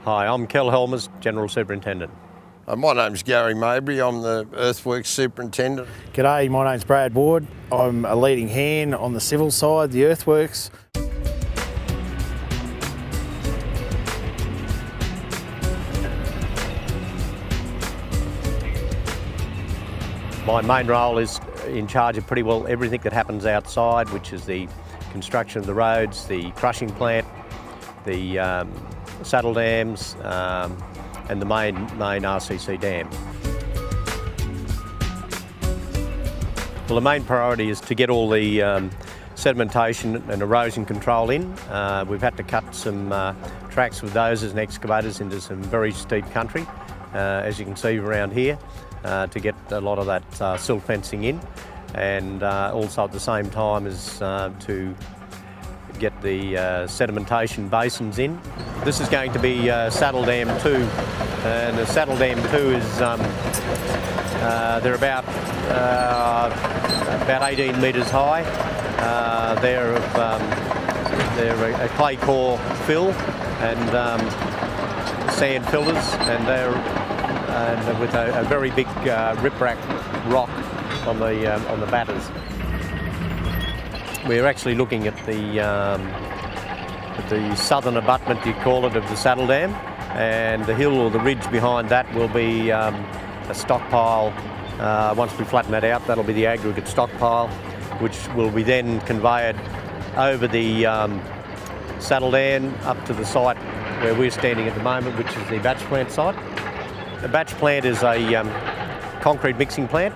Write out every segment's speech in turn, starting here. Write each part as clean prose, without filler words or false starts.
Hi, I'm Kel Helmers, General Superintendent. My name's Garry Maybury, I'm the Earthworks Superintendent. G'day, my name's Brad Ward. I'm a leading hand on the civil side, the earthworks. My main role is in charge of pretty well everything that happens outside, which is the construction of the roads, the crushing plant, the saddle dams, and the main RCC dam. Well, the main priority is to get all the sedimentation and erosion control in. We've had to cut some tracks with dozers and excavators into some very steep country, as you can see around here, to get a lot of that silt fencing in, and also at the same time as to get the sedimentation basins in. This is going to be Saddle Dam 2, and the Saddle Dam 2 is they're about 18 metres high. They're a clay core fill and sand fillers, and they're with a very big riprap rock on the batters. We're actually looking at the southern abutment, you call it, of the Saddle Dam, and the hill or the ridge behind that will be a stockpile. Once we flatten that out, that'll be the aggregate stockpile, which will be then conveyed over the Saddle Dam up to the site where we're standing at the moment, which is the batch plant site. The batch plant is a concrete mixing plant.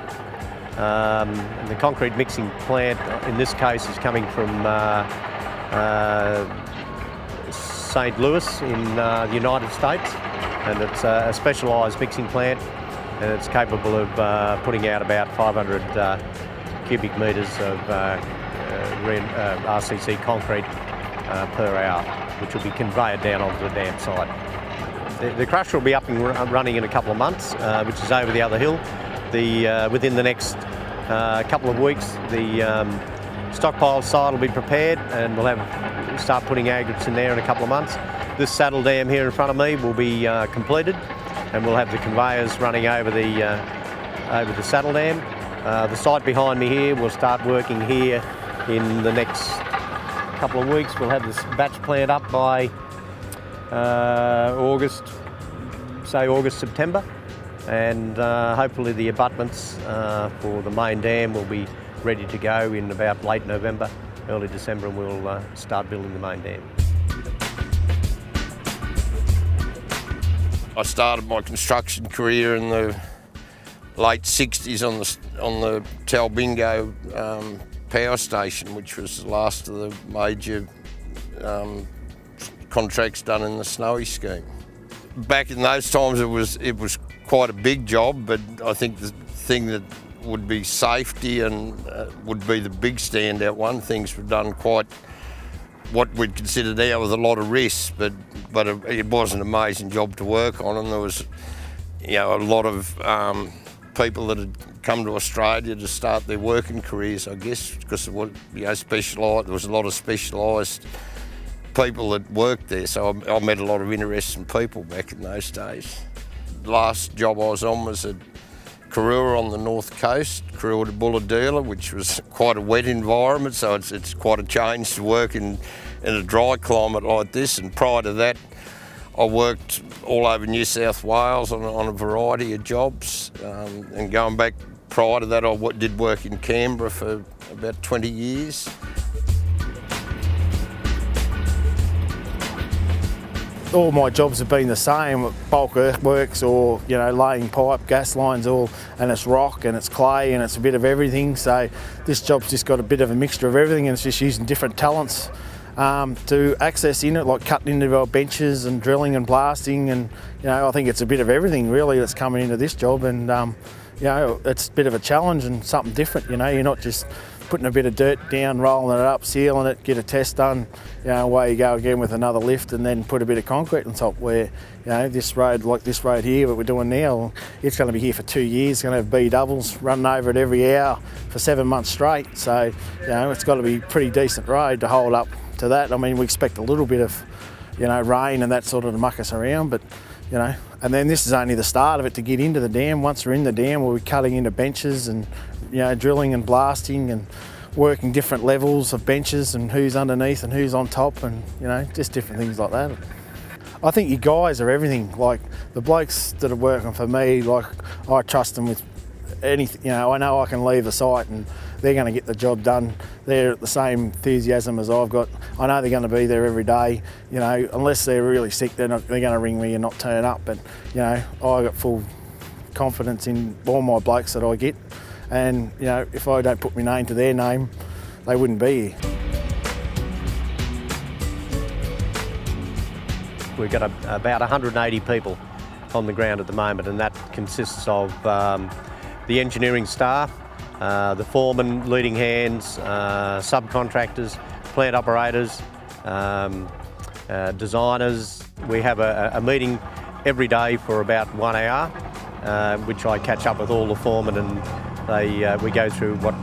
And the concrete mixing plant in this case is coming from St. Louis in the United States, and it's a specialised mixing plant, and it's capable of putting out about 500 cubic metres of RCC concrete per hour, which will be conveyed down onto the dam site. The crusher will be up and running in a couple of months, which is over the other hill. Within the next couple of weeks, the stockpile site will be prepared, and we'll start putting aggregates in there in a couple of months. This Saddle Dam here in front of me will be completed, and we'll have the conveyors running over the Saddle Dam. The site behind me here will start working here in the next couple of weeks. We'll have this batch plant up by August, September. And hopefully the abutments for the main dam will be ready to go in about late November, early December, and we'll start building the main dam. I started my construction career in the late 60s on the Talbingo power station, which was the last of the major contracts done in the Snowy scheme. Back in those times it was quite a big job, but I think the thing that would be safety and would be the big standout one. Things were done quite what we'd consider now with a lot of risks, but it was an amazing job to work on, and there was a lot of people that had come to Australia to start their working careers, I guess, because there was a lot of specialised people that worked there, so I met a lot of interesting people back in those days. The last job I was on was at Karua on the north coast, Karua to Bulahdelah, which was quite a wet environment, so it's quite a change to work in a dry climate like this. And prior to that, I worked all over New South Wales on a variety of jobs. And going back prior to that, I did work in Canberra for about 20 years. All my jobs have been the same, bulk earthworks or, laying pipe, gas lines, and it's rock and it's clay and it's a bit of everything. So this job's just got a bit of a mixture of everything, and it's just using different talents to access in it, like cutting into our benches and drilling and blasting, and I think it's a bit of everything really that's coming into this job, and it's a bit of a challenge and something different. You're not just putting a bit of dirt down, rolling it up, sealing it, get a test done, away you go again with another lift, and then put a bit of concrete on top. Where this road, like this road here that we're doing now, it's going to be here for 2 years. It's going to have B doubles running over it every hour for 7 months straight. So it's got to be a pretty decent road to hold up to that. I mean, we expect a little bit of you know, rain and that sort of to muck us around, but, you know, and then this is only the start of it to get into the dam. Once we're in the dam, we'll be cutting into benches and, you know, drilling and blasting and working different levels of benches and who's underneath and who's on top and, you know, just different things like that. I think you guys are everything. Like the blokes that are working for me, like I trust them with anything. You know, I know I can leave the site and they're going to get the job done. They're at the same enthusiasm as I've got. I know they're going to be there every day. You know, unless they're really sick, they're going to ring me and not turn up. But you know, I got full confidence in all my blokes that I get. And you know, if I don't put my name to their name, they wouldn't be here. We've got about 180 people on the ground at the moment, and that consists of the engineering staff, the foremen, leading hands, subcontractors, plant operators, designers. We have a meeting every day for about 1 hour, which I catch up with all the foremen, and we go through what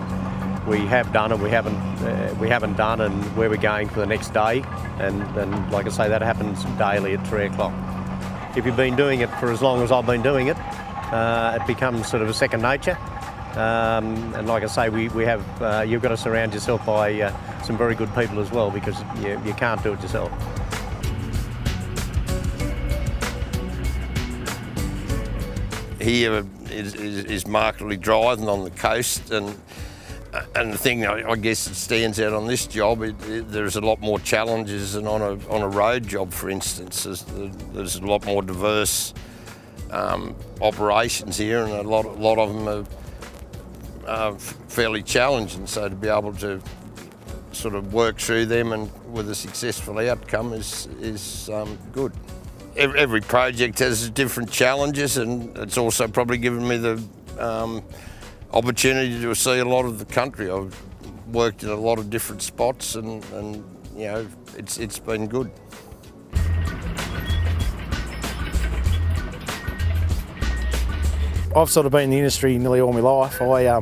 we have done and we haven't done, and where we're going for the next day. And like I say, that happens daily at 3 o'clock. If you've been doing it for as long as I've been doing it, it becomes sort of a second nature. And like I say, we have you've got to surround yourself by some very good people as well, because you can't do it yourself. Here is markedly drier than on the coast, and the thing I guess that stands out on this job, there's a lot more challenges than on a road job, for instance. There's a lot more diverse operations here, and a lot of them are fairly challenging. So to be able to sort of work through them and with a successful outcome is good. Every project has different challenges, and it's also probably given me the opportunity to see a lot of the country. I've worked in a lot of different spots, and you know, it's been good. I've sort of been in the industry nearly all my life. I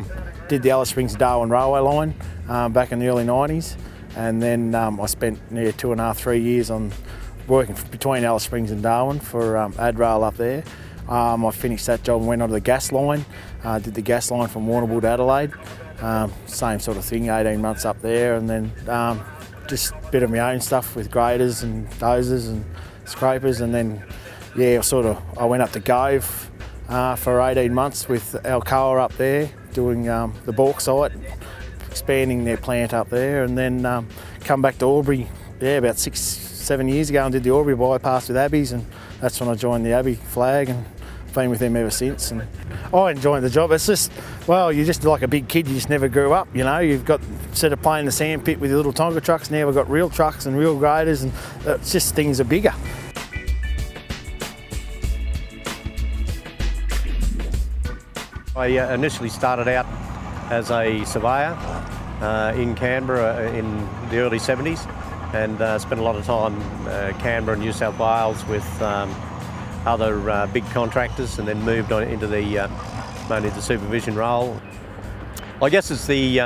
did the Alice Springs to Darwin railway line back in the early 90s, and then I spent near 2.5 to 3 years on working between Alice Springs and Darwin for AdRail up there. I finished that job and went onto the gas line. Did the gas line from Warrnambool to Adelaide. Same sort of thing, 18 months up there, and then just a bit of my own stuff with graders and dozers and scrapers, and then yeah, I went up to Gove for 18 months with Alcoa up there, doing the bauxite, expanding their plant up there, and then come back to Albury, yeah, about 6-7 years ago, and did the Albury bypass with Abbeys, and that's when I joined the Abbey flag, and been with them ever since. And I enjoy the job. It's just, well, you're just like a big kid, you just never grew up, you know. You've got, instead of playing the sand pit with your little Tonga trucks, now we've got real trucks and real graders, and it's just, things are bigger. I initially started out as a surveyor in Canberra in the early 70s, and spent a lot of time Canberra and New South Wales with other big contractors, and then moved on into the mainly the supervision role. I guess it's the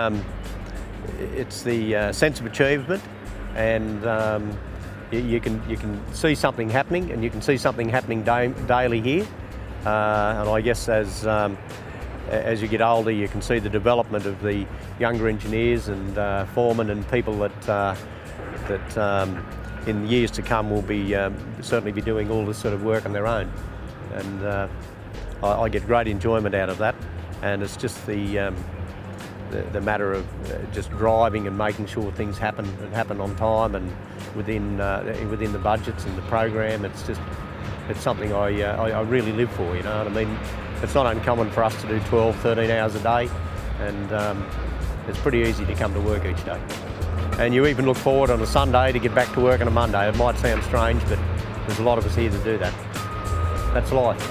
sense of achievement, and you can see something happening, and you can see something happening daily here. And I guess as you get older, you can see the development of the younger engineers and foremen and people that in years to come will be certainly be doing all this sort of work on their own, and I get great enjoyment out of that. And it's just the matter of just driving and making sure things happen on time and within the budgets and the program. It's something I really live for, you know what I mean? It's not uncommon for us to do 12, 13 hours a day, and it's pretty easy to come to work each day. And you even look forward on a Sunday to get back to work on a Monday. It might sound strange, but there's a lot of us here to do that. That's life.